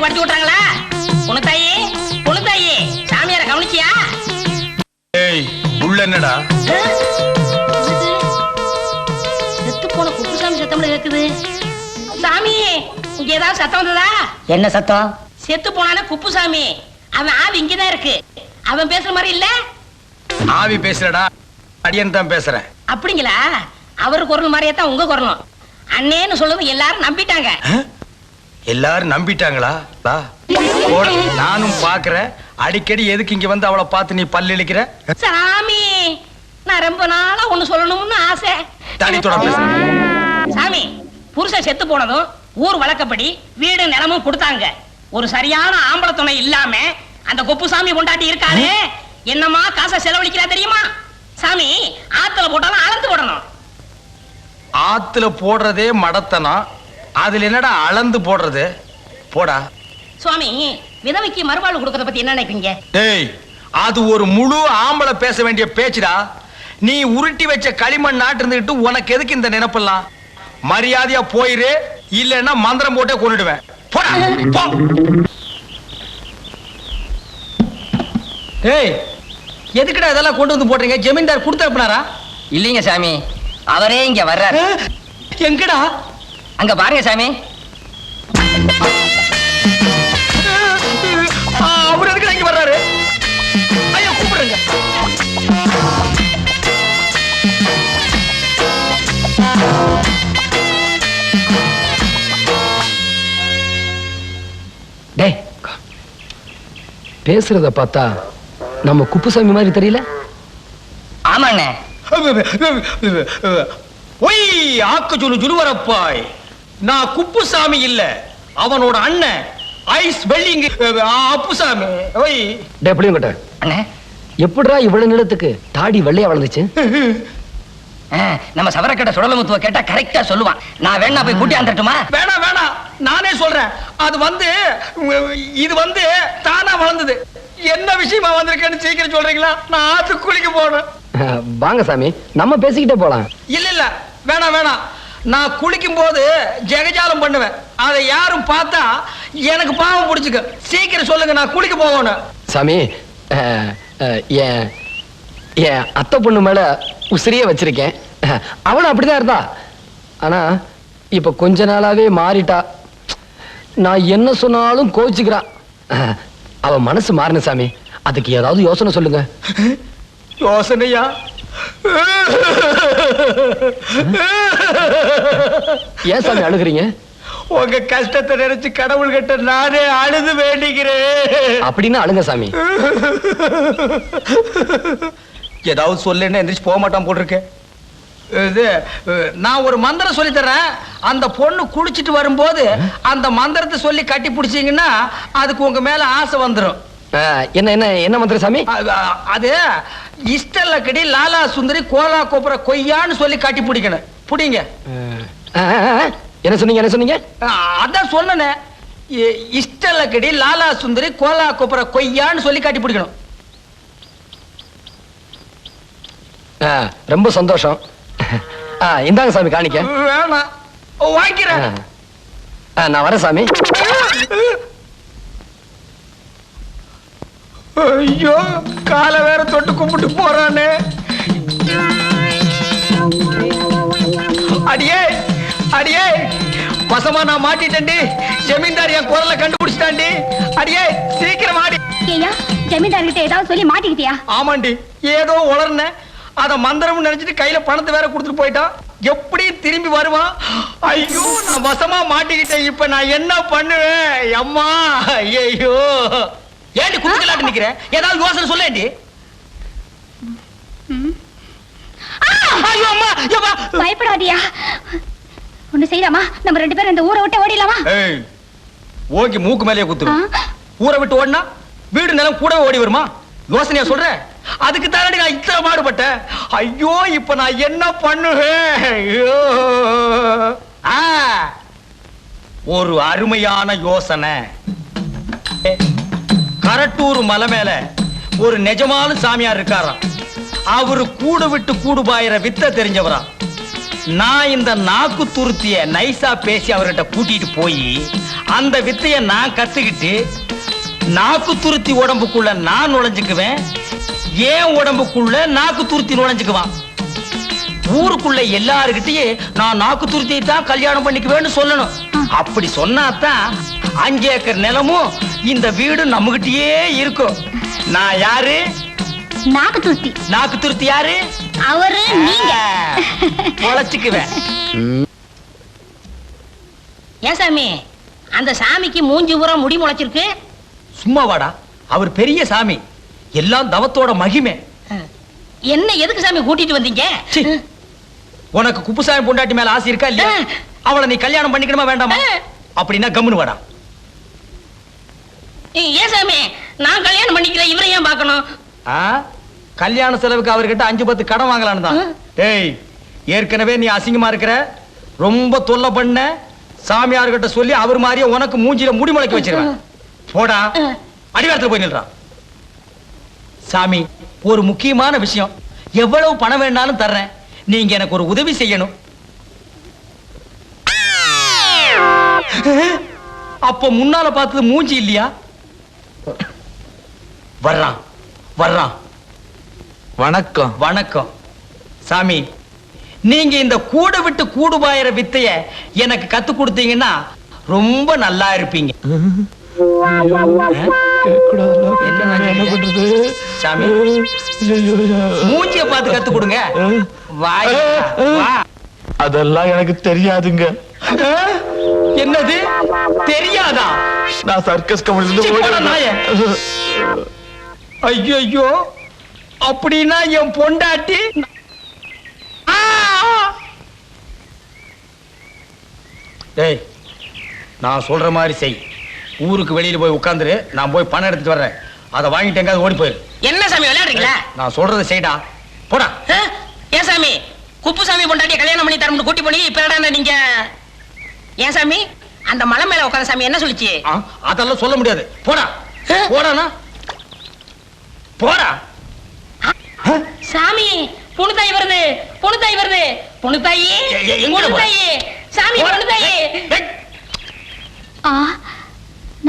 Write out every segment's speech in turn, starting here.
எனக்கு படிச்சு விட்டாங்களா? பொண்ணுத்தாயி சாமியார கவனிச்சியா? ஏய் உள்ள என்னடா? செத்து போன குப்புசாமி சத்தம்ல கேக்குது. சாமி இங்க ஏதாவது சத்தம் வந்ததா? என்ன சத்தம்? செத்து போனானே குப்புசாமி, அவன் ஆவி இங்கதான் இருக்கு. அவன் பேசுற மாதிரி இல்ல. ஆவி பேசுறடா, அடியன் தான் பேசுறேன். அப்படிங்களா? அவர் குரல் மாதிரியே தான் உங்க குரலும். அண்ணேன்னு சொல்லுது எல்லாரும் நம்பிட்டாங்க. எல்லாரும் நம்பிட்டாங்களா? நானும் பாக்குறேன். அடிக்கடி எதுக்கு இங்க வந்து அவளை பார்த்து நீ பல்லு இழிக்கிற? சாமி நான் ரொம்ப நாளா ஒண்ணு சொல்லணும்னு ஆசை. தனித்தோட பேசுறேன். சாமி புருஷன் செத்து போனதும் ஊர் வழக்கப்படி வீடு நிலமும் கொடுத்தாங்க. ஒரு சரியான ஆம்பளை துணை இல்லாம அந்த குப்புசாமி பொண்டாட்டி இருக்காரு. என்னமா காசை செலவழிக்கிறா தெரியுமா? சாமி ஆத்துல போட்டாலும் அளந்து போடணும். ஆத்துல போடுறதே மடத்தனா, அதுல என்னடா அளந்து போடுறது? போடா. சுவாமி விதவைக்கு மறுவாழ்வு கொடுக்கறத பத்தி என்ன நினைப்பீங்க? டேய், அது ஒரு முழு ஆம்பளை பேச வேண்டிய பேச்சுடா. நீ உருட்டி வச்ச களிமண் நாட்டு இருந்துட்டு உனக்கு எதுக்கு இந்த நினைப்பெல்லாம்? மரியாதையா போயிரு, இல்லன்னா மந்திரம் போட்டே கொன்னுடுவேன். போடா போ. ஏய், எதுக்குடா இதெல்லாம் கொண்டு வந்து போடுறீங்க? ஜமீன்தார் கொடுத்து அனுப்புனாரா? இல்லைங்க சாமி, அவரே இங்க வர்றாரு. எங்கடா? அங்க பாருங்க சாமி. அவர் எதுக்கு இங்க வர்றாரு? ஐயா கூப்பிடுங்க. டேய், பேசுறத பார்த்தா நம்ம குப்புசாமி மாதிரி தெரியல? ஆமாண்ணே. ஒய் ஆக்கு சொல்லு வரப்பாய். நான் குப்புசாமி இல்ல, அவனோட அண்ணன் ஐஸ் வெல்லிங் அப்புசாமி. ஒய் டேய் புளியங்கட்ட அண்ணே, எப்படிடா இவ்வளவு நிலத்துக்கு தாடி வெள்ளையா வளர்ந்துச்சு? நம்ம சவரக்கட்ட சுடலமுத்துவ கேட்டா கரெக்டா சொல்லுவான். நான் வேணா போய் கூட்டி வந்துட்டுமா? வேணாம் வேணாம், நானே சொல்றேன். அது வந்து இது வந்து தானா வளர்ந்தது. என்ன விஷயமா வந்திருக்கேன்னு சீக்கிரம் சொல்றீங்களா? நான் ஆத்து குளிக்க போறேன். வாங்க சாமி, நம்ம பேசிக்கிட்டே போலாம். இல்ல இல்ல வேணாம் வேணாம். நான் குளிக்கும் போது ஜெகஜாலம் பண்ணுவேன். அதை யாரும் பார்த்தா எனக்கு பாவம் பிடிச்சுக்க. சீக்கிரம் சொல்லுங்க, நான் குளிக்க போகணும். சாமி, என் அத்தை பொண்ணு மேல உசிரியே வச்சிருக்கேன். அவளும் அப்படிதான் இருந்தா. ஆனா இப்ப கொஞ்ச நாளாவே மாறிட்டா. நான் என்ன சொன்னாலும் கோச்சுக்கிறா. அவ மனசு மாறின சாமி. அதுக்கு ஏதாவது யோசனை சொல்லுங்க. யோசனையா? ஏன் சாமி அழுகுறீங்க? உங்க கஷ்டத்தை நினைச்சு கடவுள் கிட்ட நானே அழுது வேண்டிக்கிறேன். அப்படின்னு அழுங்க சாமி. ஏதாவது சொல்லுன்னு எந்திரிச்சு போக மாட்டான் போட்டிருக்கேன். இது நான் ஒரு மந்திரம் சொல்லி தரேன். அந்த பொண்ணு குடிச்சிட்டு வரும்போது அந்த மந்திரத்தை சொல்லி கட்டி பிடிச்சீங்கன்னா அதுக்கு உங்க மேல ஆசை வந்துடும். என்ன என்ன என்ன மந்திரம் சாமி? அது இஷ்டல்லக்கடி லாலா சுந்தரி கோலா கோபுர கொய்யான்னு சொல்லி கட்டி பிடிக்கணும். புடிங்க. என்ன சொன்னீங்க? என்ன சொன்னீங்க? அதான் சொன்னேன். இஷ்டல்லக்கடி லாலா சுந்தரி கோலா கோபுர கொய்யான்னு சொல்லி கட்டி பிடிக்கணும். ரொம்ப சந்தோஷம். இந்தாங்க சாமி காணிக்க. வேணாம், வாங்கிக்கிறேன். நான் வரேன் சாமி. ஐயோ, காலை வேற தொட்டு கும்பிட்டு போறானே. அடியே அடியே, வசமா நான் மாட்டிட்டேன்டி. ஜமீன்தார் என் குரலை கண்டுபிடிச்சிட்டாண்டி. அடியே சீக்கிரம் ஆடி. ஏயா ஜமீன்தார் கிட்ட ஏதாவது சொல்லி மாட்டிக்கிட்டியா? ஆமாண்டி, ஏதோ உளர்ன. அத மந்திரம் நினைச்சிட்டு கையில பணத்தை வேற கொடுத்துட்டு போயிட்டான். எப்படி திரும்பி வருவான்? ஐயோ, நான் வசமா மாட்டிக்கிட்டேன். இப்ப நான் என்ன பண்ணுவேன்? அம்மா ஐயோ. ஏண்டி குத்துக்கலாட்டு நிக்கிறேன்? ஏதாவது யோசனை சொல்லேண்டி. ஐயோ அம்மா, பயப்படாதியா. ஒண்ணு செய்யலாமா? நம்ம ரெண்டு பேரும் இந்த ஊரை விட்டு ஓடிடலாமா? ஏய், ஓங்கி மூக்கு மேலேயே குத்துரு. ஊரை விட்டு ஓடினா வீடு நிலம் கூடவே ஓடி வருமா? யோசனையா சொல்ற? அதுக்கு தானடி நான் இத்தனை பாடுபட்டேன். ஐயோ, இப்ப நான் என்ன பண்ணுவேன்? ஐயோ, ஒரு அருமையான யோசனை. கரட்டூர் மலை மேல ஒரு நிஜமான சாமியார் இருக்காராம். அவரு கூடு விட்டு கூடு பாயிர வித்த தெரிஞ்சவரா. நான் இந்த நாக்கு துருத்திய நைசா பேசி அவர்கிட்ட கூட்டிட்டு போய் அந்த வித்தைய நான் கத்துக்கிட்டு நாக்கு துருத்தி உடம்புக்குள்ள நான் நுழைஞ்சுக்குவேன், ஏன் உடம்புக்குள்ள நாக்கு துருத்தி நுழைஞ்சுக்குவான். ஊருக்குள்ள எல்லாருக்கிட்டயே நான் நாக்கு துருத்தியை தான் கல்யாணம் பண்ணிக்குவேன்னு சொல்லணும். அப்படி சொன்னாதான் 5 ஏக்கர் நிலமும் இந்த வீடு நம்மகிட்டயே இருக்கும். நான் யாரு? நாக்கு துருத்தி. நாக்கு துருத்தி யாரு? அவரு நீங்க. பொழைச்சுக்குவேன். ஏன் சாமி அந்த சாமிக்கு மூஞ்சி பூரா முடி முளைச்சிருக்கு? சும்மா வாடா, அவர் பெரிய சாமி, எல்லாம் தவத்தோட மகிமை. என்ன எதுக்கு சாமி கூட்டிட்டு வந்தீங்க? சீ, உனக்கு குப்புசாமி பொண்டாட்டி மேல ஆசை இருக்கா இல்லையா? அவளை நீ கல்யாணம் பண்ணிக்கணுமா வேண்டாமா? அப்படின்னா கம்முனு வாடா. ஏன் சாமி நான் கல்யாணம் பண்ணிக்கிறேன், இவரை ஏன் பார்க்கணும்? கல்யாண செலவுக்கு அவர்கிட்ட 5-10 கடன் வாங்கலான்னு தான். டேய், ஏற்கனவே நீ அசிங்கமா இருக்கிற, ரொம்ப தொல்லை பண்ண, சாமியார்கிட்ட சொல்லி அவர் மாதிரியே உனக்கு மூஞ்சில முடி முளைக்க வச்சிருவேன். போடா, அடிவாரத்துல போய் நில்றா. சாமி, ஒரு முக்கியமான விஷயம், எவ்வளவு பணம் வேணாலும் தர்றேன், நீங்க எனக்கு ஒரு உதவி செய்யணும். அப்ப முன்னால பார்த்தது மூஞ்சி இல்லையா? வர்றான் வர்றான். வணக்கம். வணக்கம் சாமி, நீங்க இந்த கூடு விட்டு கூடு பாயிற வித்தைய எனக்கு கத்து கொடுத்தீங்கன்னா ரொம்ப நல்லா இருப்பீங்க. சாமி, மூஞ்சிய பார்த்து கத்து கொடுங்க. வாய் வா. அதெல்லாம் எனக்கு தெரியாதுங்க. என்னது தெரியாதா? நான் சர்க்கஸ் கம்பெனில ஐயோ, அப்படின்னா என் பொண்டாட்டி டேய், நான் சொல்ற மாதிரி செய். ஊருக்கு வெளியில போய் உட்கார்ந்துரு, நான் போய் பணம் எடுத்துட்டு வர்றேன். அதை வாங்கிட்டு எங்காவது ஓடி போயிரு. என்ன சாமி விளையாடுறீங்களா? நான் சொல்றதை செய்டா, போடா. ஏன் சாமி குப்புசாமி பொண்டாட்டிய கல்யாணம் பண்ணி தரமுன்னு கூட்டி போனீங்க, இப்ப என்னடா நீங்க? ஏன் சாமி அந்த மலை மேல உட்கார்ந்த சாமி என்ன சொல்லிச்சு? அதெல்லாம் சொல்ல முடியாது. போடா போடானா, போடா. சாமி புணுத்தாய் வருது, புணுத்தாய் வருது, புணுத்தாயி புணுத்தாயி, சாமி புணுத்தாயி.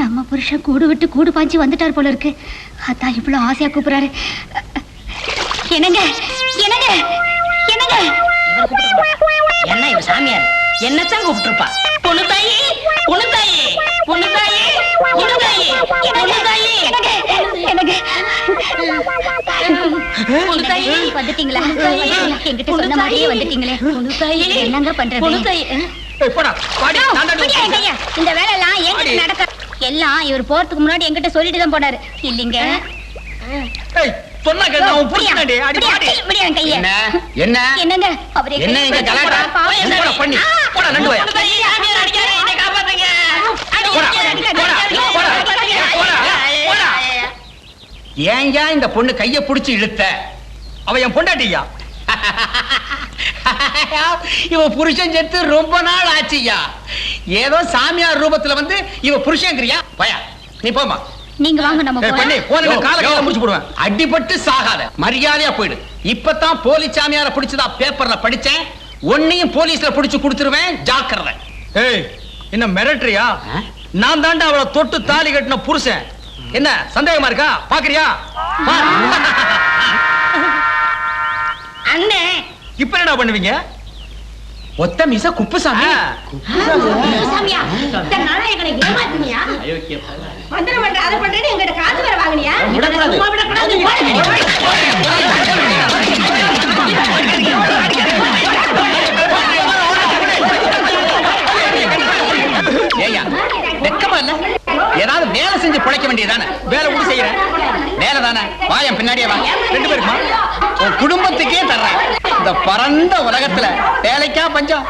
நம்ம புருஷன் கூடு விட்டு கூடு பாஞ்சு வந்துட்டார் போல இருக்கு. அதான் இவ்வளவு ஆசையா கூப்பிடுறாரு. என்னங்க என்னங்க என்னங்க? என்ன இவ சாமியார் என்னத்தான் கூப்பிட்டுருப்பா? புணுத்தாயி புணுத்தாயி புணுத்தாயி புணுத்தாயி புணுத்தாயி புணுத்தாயி வந்துட்டீங்களா? என்கிட்ட சொன்ன மாதிரியே வந்துட்டீங்களே. என்னங்க பண்றது? இந்த வேலை எல்லாம் என்கிட்ட நடக்க, எல்லாம் இவர் போறதுக்கு முன்னாடி என்கிட்ட சொல்லிட்டு தான் போனாரு இல்லீங்க. என்னங்க அவரே ஏங்க இந்த பொண்ணு கைய புடிச்சு இழுத்த? அவ என் பொண்டாட்டியா? இவ புருஷன் செத்து ரொம்ப நாள் ஆச்சுயா. ஏதோ சாமியார் ரூபத்துல வந்து இவ புருஷன்ங்கிறியா? பயா நீ போமா. நீங்க வாங்க நம்ம போலாம். அடிபட்டு சாகாத, மரியாதையா போயிடு. இப்பதான் போலீஸ் சாமியார பிடிச்சதா பேப்பர்ல படிச்சேன். ஒன்னையும் போலீஸ்ல பிடிச்சு கொடுத்துருவேன், ஜாக்கிரதை. ஏய், என்ன மிரட்டுறியா? நான் தாண்டா அவளை தொட்டு தாலி கட்டின புருஷன். என்ன சந்தேகமா இருக்கா? பாக்குறியா? அண்ணே இப்ப என்ன பண்ணுவீங்க? ஒத்த மிச குப்புசாமி. சாமியா இந்த நாளைய ஏமாத்துனியா? மந்திரம் பண்ற அத பண்றேன்னு எங்கிட்ட காசு வேற வாங்குனியா? சும்மா விட கூடாது. ஏய்யா வெக்கமா இல்ல? ஏதாவது வேலை செஞ்சு பிழைக்க வேண்டியதானே? வேலை கூட செய்யறேன். வேலை தானே? வாயன் பின்னாடியே வா. 2 பேருக்குமா? உன் குடும்பத்துக்கே தர்றேன். இந்த பரந்த உலகத்துல வேலைக்கா பஞ்சம்?